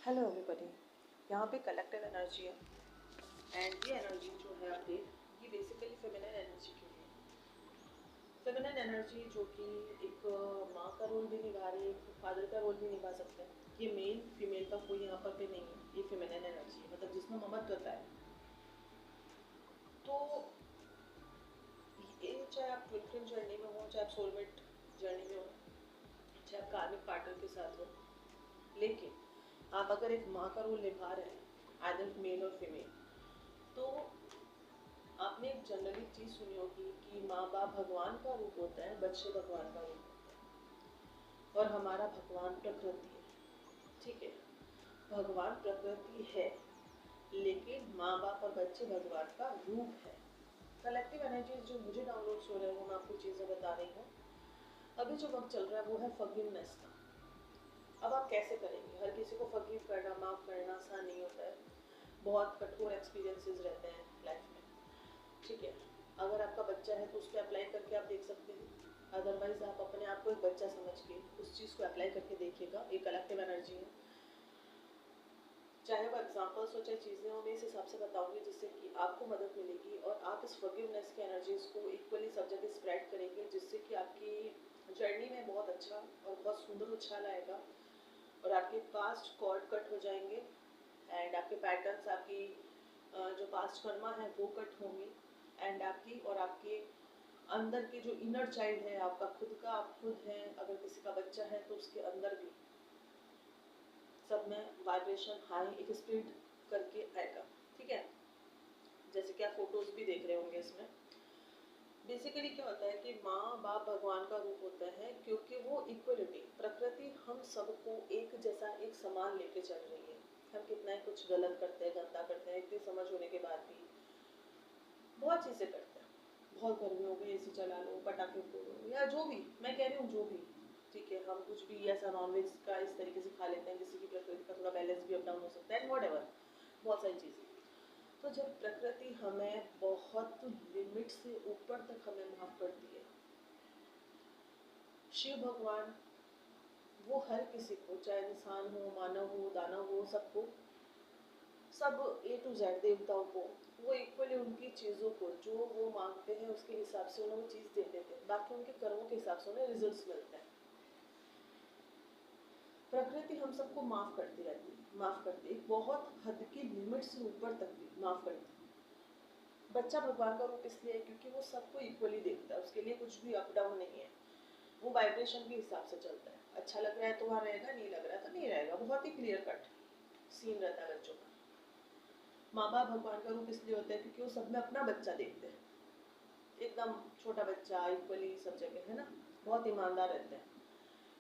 Hello everybody. यहाँ पे collective energy है एंड ये एनर्जी जो है आपकी, ये बेसिकली फेमिनिन एनर्जी की है। फेमिनिन एनर्जी जो कि एक माँ का रोल भी निभा रही है, एक फादर का रोल भी निभा सकते हैं। ये मेल फीमेल का कोई यहाँ पर भी नहीं है, ये फेमिनिन एनर्जी है, मतलब जिसमें ममत्वता है। तो ये चाहे आप ट्विन फ्लेम जर्नी में हो, चाहे आप सोलमेट जर्नी में हो, चाहे आप कार्मिक पार्टनर के साथ हो, लेकिन आप अगर एक माँ का रोल निभा रहे हैं, आइदर मेल और फीमेल, तो आपने एक जनरली चीज़ सुनी होगी कि माँ बाप भगवान का रूप होता है, बच्चे भगवान का रूप होता है, और हमारा भगवान प्रकृति है। ठीक है, भगवान प्रकृति है, लेकिन माँ बाप और बच्चे भगवान का रूप है। कलेक्टिव एनर्जीज जो मुझे डाउनलोड्स हो रहे हैं, वो मैं आपको चीज़ें बता रही हूँ। अभी जो वक्त चल रहा है वो है फॉरगिवनेस का। अब आप कैसे करेंगे? हर किसी को फॉरगिव करना, माफ़ करना आसान नहीं होता है। बहुत कठोर एक्सपीरियंसेस रहते हैं लाइफ में। ठीक है, अगर आपका बच्चा है तो उस पर अप्लाई करके आप देख सकते हैं, अदरवाइज आप अपने आप को एक बच्चा समझ के उस चीज़ को अप्लाई करके देखिएगा। ये कलेक्टिव एनर्जी है, चाहे वो एग्जाम्पल्स हो चाहे चीज़ें हो, मैं इस हिसाब से बताऊंगी जिससे कि आपको मदद मिलेगी और आप इस फॉरगिवनेस की एनर्जीज को इक्वली सब जगह स्प्रेड करेंगे, जिससे कि आपकी जर्नी में बहुत अच्छा और बहुत सुंदर उछाल आएगा और आपके पास्ट कॉर्ड कट हो जाएंगे एंड आपके पैटर्न्स, आपकी जो पास्ट कर्मा है वो कट होंगी एंड आपकी और आपके अंदर के जो इनर चाइल्ड है, आपका खुद का आप खुद हैं, अगर किसी का बच्चा है तो उसके अंदर भी सब में वाइब्रेशन हाई एक स्पीड करके आएगा। ठीक है, जैसे कि आप फोटोज भी देख रहे होंगे इसमें। बेसिकली क्या होता है कि माँ बाप भगवान का रूप होता है, क्योंकि वो इक्वलिटी, प्रकृति हम सबको एक जैसा एक समान लेके चल रही है। हम कितना ही कुछ गलत करते हैं, गंदा करते हैं, इतनी समझ होने के बाद भी बहुत चीज़ें करते हैं। बहुत गर्मी हो गई, एसी चला लो, पटाखे फोड़ो, या जो भी मैं कह रही हूँ, जो भी। ठीक है, हम कुछ भी ऐसा नॉनवेज का इस तरीके से खा लेते हैं, किसी की प्रकृति का थोड़ा बैलेंस भी अप डाउन हो सकता है, वॉट एवर, बहुत सारी चीज़ें। तो जब प्रकृति हमें बहुत लिमिट से ऊपर तक हमें माफ़ करती है, शिव भगवान वो हर किसी को, चाहे इंसान हो, मानव हो, दानव हो, सबको, सब A to Z देवताओं को वो इक्वली उनकी चीज़ों को जो वो मांगते हैं उसके हिसाब से उन्हें वो चीज़ दे देते हैं। बाकी उनके कर्मों के हिसाब से उन्हें रिजल्ट्स मिलते हैं। प्रकृति हम सबको माफ़ करती रहती है, माफ़ करती है, बहुत हद की लिमिट से ऊपर तक भी माफ़ करती है। बच्चा भगवान का रूप इसलिए है क्योंकि वो सबको इक्वली देखता है, उसके लिए कुछ भी अप डाउन नहीं है। वो वाइब्रेशन के हिसाब से चलता है। अच्छा लग रहा है तो वहाँ रहेगा, नहीं लग रहा है तो नहीं रहेगा। बहुत ही क्लियर कट सीन रहता है बच्चों का। माँ बाप भगवान का रूप इसलिए होता है क्योंकि वो सब में अपना बच्चा देखते हैं, एकदम छोटा बच्चा इक्वली सब जगह, है ना, बहुत ईमानदार रहते हैं।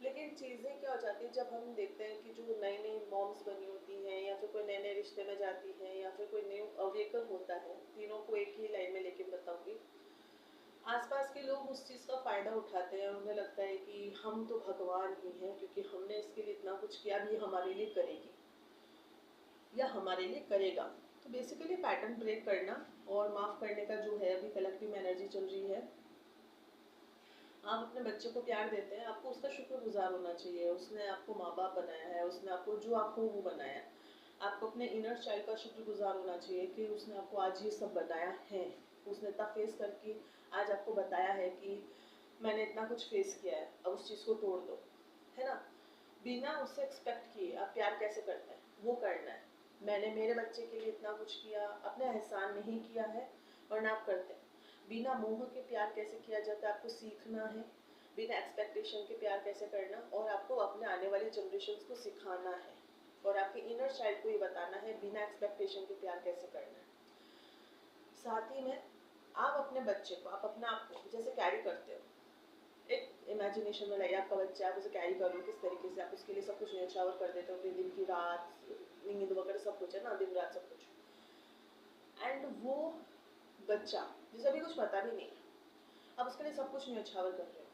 लेकिन चीज़ें क्या हो जाती है जब हम देखते हैं कि जो नई नई मॉम्स बनी होती हैं, या फिर कोई नए नए रिश्ते में जाती हैं, या फिर कोई न्यू अवेकन होता है, तीनों को एक ही लाइन में लेके बताऊंगी। आसपास के लोग उस चीज़ का फ़ायदा उठाते हैं, उन्हें लगता है कि हम तो भगवान ही हैं क्योंकि हमने इसके लिए इतना कुछ किया, भी हमारे लिए करेगी या हमारे लिए करेगा। तो बेसिकली पैटर्न ब्रेक करना और माफ़ करने का जो है, अभी कलेक्टिव एनर्जी चल रही है। आप अपने बच्चे को प्यार देते हैं, आपको उसका शुक्रगुजार होना चाहिए। उसने आपको माँ बाप बनाया है, उसने आपको जो आप हो वो बनाया है। आपको अपने इनर चाइल्ड का शुक्रगुजार होना चाहिए कि उसने आपको आज ये सब बनाया है। उसने इतना फेस करके आज आपको बताया है कि मैंने इतना कुछ फेस किया है, अब उस चीज़ को तोड़ दो, है ना। बिना उससे एक्सपेक्ट किए आप प्यार कैसे करते हैं, वो करना है। मैंने मेरे बच्चे के लिए इतना कुछ किया, अपने एहसान नहीं किया है, वरना आप करते हैं। बिना मोह के प्यार कैसे किया जाता है आपको सीखना है। बिना एक्सपेक्टेशन के प्यार कैसे करना, और आपको अपने आने वाली जनरेशन को सिखाना है, और आपके इनर चाइल्ड को ये बताना है बिना एक्सपेक्टेशन के प्यार कैसे करना है। साथ ही में आप अपने बच्चे को, आप अपने आप को जैसे कैरी करते हो, एक इमेजिनेशन में लाइए आपका बच्चा, आप उसे कैरी कर लो किस तरीके से, आप उसके लिए सब कुछ न्यौछावर कर देते हो, दिन की रात, नींद वगैरह सब कुछ है ना, दिन रात सब कुछ। एंड वो बच्चा जिसे अभी कुछ पता भी नहीं है, आप उसके लिए सब कुछ न्यौछावर कर रहे हो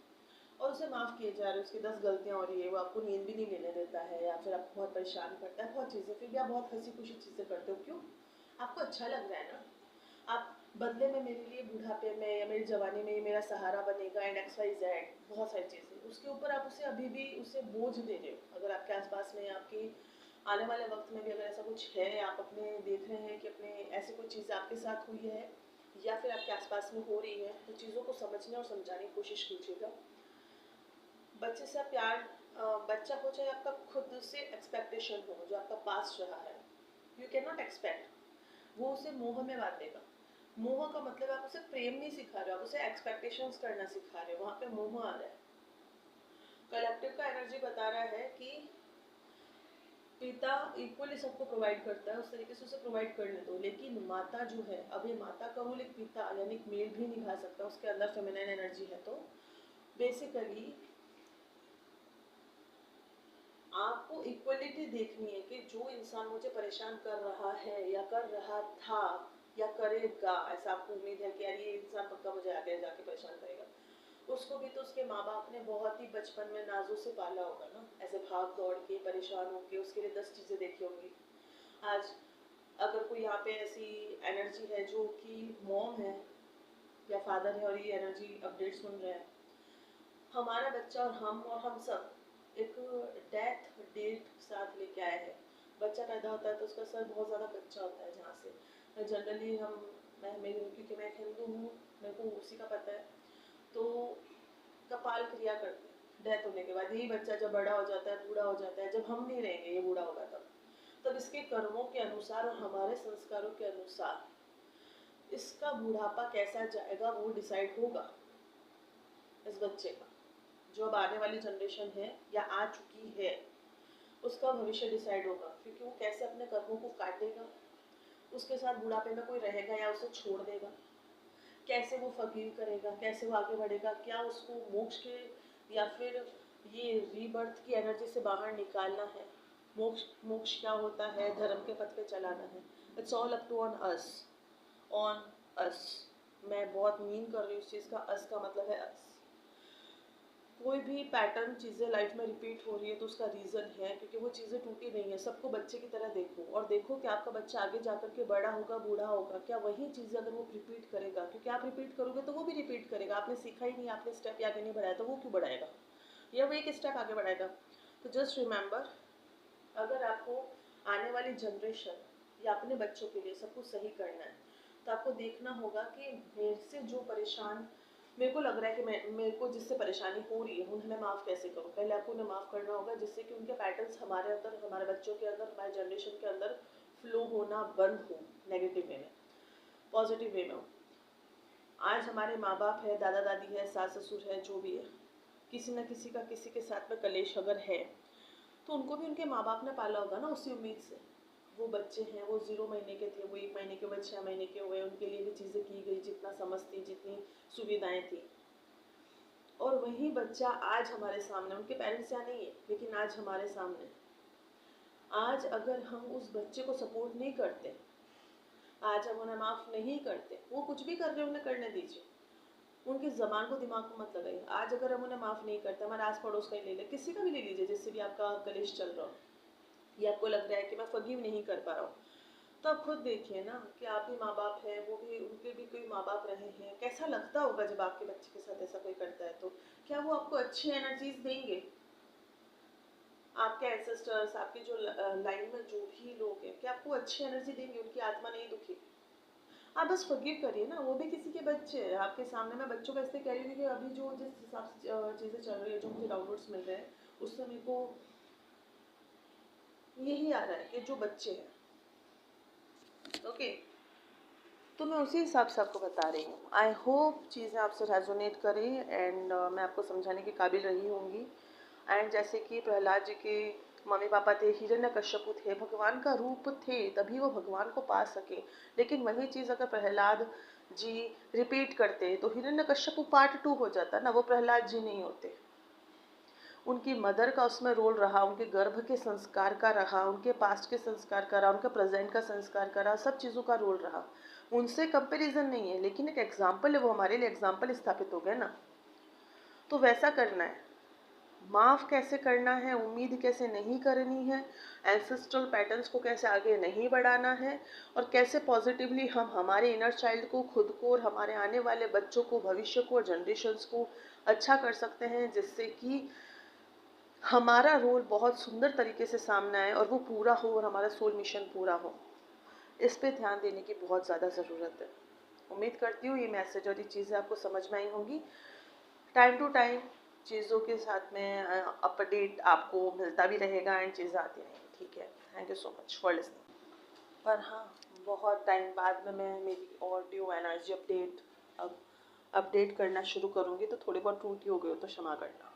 और उसे माफ़ किए जा रहे हो, उसकी 10 गलतियाँ हो रही है, वो आपको नींद भी नहीं लेने देता है, या फिर आपको बहुत परेशान करता है, बहुत चीज़ें, फिर भी आप बहुत हंसी खुशी चीज़ें करते हो। क्यों? आपको अच्छा लग रहा है ना। आप बदले में मेरे लिए बुढ़ापे में या मेरी जवानी में ये मेरा सहारा बनेगा एंड XYZ, बहुत सारी चीज़ें, उसके ऊपर आप उसे अभी भी उसे बोझ दे रहे हो। अगर आपके आसपास में आपकी आने वाले वक्त में भी अगर ऐसा कुछ है, आप अपने देख रहे हैं कि अपने ऐसी कोई चीज़ आपके साथ हुई है या फिर आपके आसपास में हो रही है, तो चीज़ों को समझने और समझाने की कोशिश कीजिएगा। बच्चे से आप प्यार, बच्चा हो चाहे आपका खुद से एक्सपेक्टेशन हो, जो आपका पास रहा है, यू कैन नॉट एक्सपेक्ट वो उसे मोह में बांधेगा। मोह का मतलब आप उसे प्रेम नहीं सिखा रहे हो, आप उसे एक्सपेक्टेशंस करना सिखा रहे हो, वहाँ पे मोह आ रहा है। कलेक्टिव का एनर्जी बता रहा है कि पिता इक्वली सबको प्रोवाइड करता है, उस तरीके से उसे प्रोवाइड करने दो, लेकिन माता जो है, अब ये माता का रोल एक पिता यानी एक मेल भी निभा सकता है, उसके अंदर फेमिनाइन एनर्जी है। तो बेसिकली आपको इक्वलिटी देखनी है कि जो इंसान मुझे परेशान कर रहा है या कर रहा था या करेगा, ऐसा आपको उम्मीद है कि यार ये इंसान पक्का मुझे आगे जाके परेशान करेगा, उसको भी तो उसके माँ बाप ने बहुत ही बचपन में नाजों से पाला होगा ना, ऐसे भाग दौड़ के परेशान होके उसके लिए 10 चीज़ें देखी होंगी। आज अगर कोई यहाँ पे ऐसी एनर्जी है जो कि मॉम है या फादर है और ये एनर्जी अपडेट सुन रहे हैं, हमारा बच्चा और हम सब एक डेथ डेट साथ लेके आए हैं। बच्चा पैदा होता है तो उसका सर बहुत ज़्यादा कच्चा होता है, जहाँ से जनरली क्योंकि मैं हिंदू हूँ, मेरे को उसी का पता है, तो कपाल क्रिया करते हैं डेथ होने के बाद। यही बच्चा जब बड़ा हो जाता है, बूढ़ा हो जाता है, जब हम नहीं रहेंगे ये बूढ़ा होगा, तब इसके कर्मों के अनुसार और हमारे संस्कारों के अनुसार इसका बुढ़ापा कैसा जाएगा वो डिसाइड होगा। इस बच्चे का जो अब आने वाली जनरेशन है या आ चुकी है, उसका भविष्य डिसाइड होगा, क्योंकि वो कैसे अपने कर्मों को काटेगा, उसके साथ बुढ़ापे में कोई रहेगा या उसे छोड़ देगा, कैसे वो फकीर करेगा, कैसे वो आगे बढ़ेगा, क्या उसको मोक्ष के या फिर ये रीबर्थ की एनर्जी से बाहर निकालना है, मोक्ष मोक्ष क्या होता है, धर्म के पथ पे चलाना है। It's all up to on us. मैं बहुत मीन कर रही हूँ इस चीज़ का, अस का मतलब है अस। कोई भी पैटर्न चीज़ें लाइफ में रिपीट हो रही है तो उसका रीज़न है, क्योंकि वो चीज़ें टूटी नहीं है। सबको बच्चे की तरह देखो और देखो कि आपका बच्चा आगे जाकर के बड़ा होगा, बूढ़ा होगा, क्या वही चीज़ें अगर वो रिपीट करेगा, क्योंकि आप रिपीट करोगे तो वो भी रिपीट करेगा। आपने सीखा ही नहीं, आपने स्टेप आगे नहीं बढ़ाया, तो वो क्यों बढ़ाएगा, या वो एक स्टेप आगे बढ़ाएगा। तो जस्ट रिमेंबर, अगर आपको आने वाली जनरेशन या अपने बच्चों के लिए सब कुछ सही करना है, तो आपको देखना होगा कि मेरे से जो परेशान, मेरे को लग रहा है कि मेरे को जिससे परेशानी हो रही है उन्हें मैं माफ़ कैसे करूँ। पहले आपको उन्हें माफ़ करना होगा, जिससे कि उनके पैटर्न्स हमारे अंदर, हमारे बच्चों के अंदर, हमारे जनरेशन के अंदर फ्लो होना बंद हो, नेगेटिव वे में, पॉजिटिव वे में हो। आज हमारे माँ बाप है, दादा दादी है, सास ससुर है, जो भी है, किसी न किसी का किसी के साथ में कलेश अगर है, तो उनको भी उनके माँ बाप ने पाला होगा ना उसी उम्मीद से। वो बच्चे हैं, वो 0 महीने के थे, वो 1 महीने के हुए, 6 महीने के हुए, उनके लिए भी चीज़ें की गई, जितना समझ थी, जितनी सुविधाएं थी। और वही बच्चा आज हमारे सामने, उनके पेरेंट्स यहाँ नहीं है लेकिन आज हमारे सामने। आज अगर हम उस बच्चे को सपोर्ट नहीं करते, आज हम उन्हें माफ़ नहीं करते, वो कुछ भी कर रहे हैं उन्हें करने दीजिए, उनकी ज़बान को दिमाग को मत लगाइए। आज अगर हम उन्हें माफ़ नहीं करते, हमारे आस पड़ोस का ही ले लें, किसी का भी ले लीजिए जिससे भी आपका कलेश चल रहा हो, ये आपको लग रहा है कि मैं फॉरगिव नहीं कर पा रहा हूँ, तो आप खुद देखिए ना कि आप भी माँ बाप हैं, वो भी, उनके भी कोई माँ बाप रहे हैं, कैसा लगता होगा जब आपके बच्चे के साथ ऐसा कोई करता है। तो क्या वो आपको अच्छी एनर्जीज देंगे? आपके एंसेस्टर्स, आपके जो लाइन में जो भी लोग हैं, क्या आपको अच्छी एनर्जी देंगे? उनकी आत्मा नहीं दुखी? आप बस फॉरगिव करिए ना, वो भी किसी के बच्चे हैं आपके सामने। मैं बच्चों का इसलिए कह रही हूँ कि अभी जो जिस हिसाब से चीज़ें चल रही है, जो मुझे डाउनलोड्स मिल रहे हैं, उससे मेरे को यही आ रहा है कि जो बच्चे हैं, ओके, तो मैं उसी हिसाब से आपको बता रही हूँ। आई होप चीज़ें आपसे रेजोनेट करें एंड मैं आपको समझाने के काबिल रही होंगी। एंड जैसे कि प्रहलाद जी के मम्मी पापा थे, हिरण्यकश्यपु थे, भगवान का रूप थे, तभी वो भगवान को पा सके। लेकिन वही चीज़ अगर प्रहलाद जी रिपीट करते तो हिरण्यकश्यपु पार्ट 2 हो जाता ना, वो प्रहलाद जी नहीं होते। उनकी मदर का उसमें रोल रहा, उनके गर्भ के संस्कार का रहा, उनके पास्ट के संस्कार का रहा, उनके प्रेजेंट का संस्कार का रहा, सब चीज़ों का रोल रहा। उनसे कंपैरिजन नहीं है, लेकिन एक एग्जाम्पल है, वो हमारे लिए एग्जाम्पल स्थापित हो गया ना। तो वैसा करना है, माफ़ कैसे करना है, उम्मीद कैसे नहीं करनी है, एंसेस्ट्रल पैटर्न्स को कैसे आगे नहीं बढ़ाना है, और कैसे पॉजिटिवली हम हमारे इनर चाइल्ड को, खुद को और हमारे आने वाले बच्चों को, भविष्य को और जनरेशन्स को अच्छा कर सकते हैं, जिससे कि हमारा रोल बहुत सुंदर तरीके से सामने आए और वो पूरा हो और हमारा सोल मिशन पूरा हो, इस पे ध्यान देने की बहुत ज़्यादा ज़रूरत है। उम्मीद करती हूँ ये मैसेज और ये चीज़ें आपको समझ में आई होंगी। टाइम टू टाइम चीज़ों के साथ में अपडेट आपको मिलता भी रहेगा एंड चीज़ें आती रहेंगी, ठीक है। Thank you so much for listening. पर हाँ, बहुत टाइम बाद में मैं मेरी ऑडियो एनर्जी अपडेट अब अपडेट करना शुरू करूँगी, तो थोड़ी बहुत त्रुटि हो गई हो तो क्षमा करना।